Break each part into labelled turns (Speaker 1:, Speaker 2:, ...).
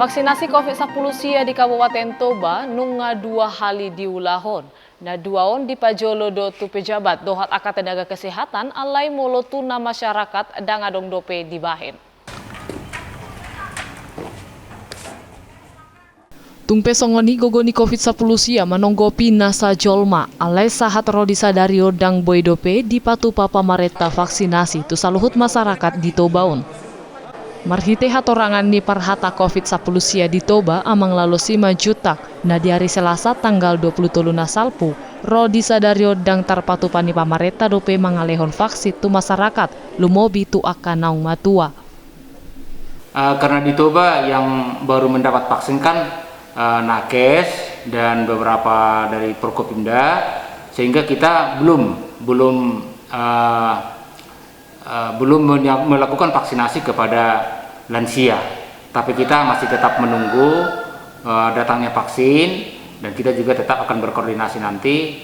Speaker 1: Vaksinasi COVID-19 sia di Kabupaten Toba nunga 2 hali diulahon. Na 2 on di Pajolo do tu pejabat dohat aka tenaga kesehatan alai molo tuna masyarakat dan adong dope di Bahen. Tungpe songoni gogoni COVID-19 sia manonggopi nasa jolma alai sahat rodi sadario dang boy dope di patupa pamareta vaksinasi tu saluhut masyarakat di Tobaon. Marhite hatorangan ni parhata COVID-19 sia di Toba amang lalu 5 juta na di hari Selasa tanggal 23 Salpu rodi sadario dang tarpatupani pamareta dope mangalehon vaksin tu masyarakat lumobi tu akan naung matua.
Speaker 2: Karena di Toba yang baru mendapat vaksin kan nakes dan beberapa dari Prokopimda, sehingga kita belum melakukan vaksinasi kepada lansia, tapi kita masih tetap menunggu datangnya vaksin, dan kita juga tetap akan berkoordinasi nanti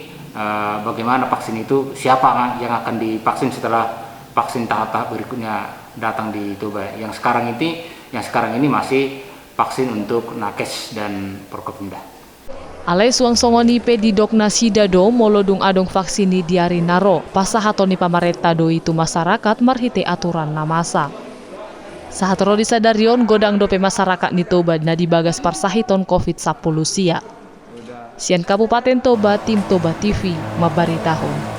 Speaker 2: bagaimana vaksin itu, siapa yang akan divaksin setelah vaksin tahap-tahap berikutnya datang di Toba. Yang sekarang ini masih vaksin untuk nakes dan Prokopimda.
Speaker 1: Alai suang songoni pe di dokna sidado molodung adong vaksini diari naro pasahatoni pamareta do itu masyarakat marhite aturan namasa. Sahatro di sadarion godang dope masyarakat ni Toba na dibagas parsahiton COVID-19 sia. Sian Kabupaten Toba, tim Toba TV, mabaritahon.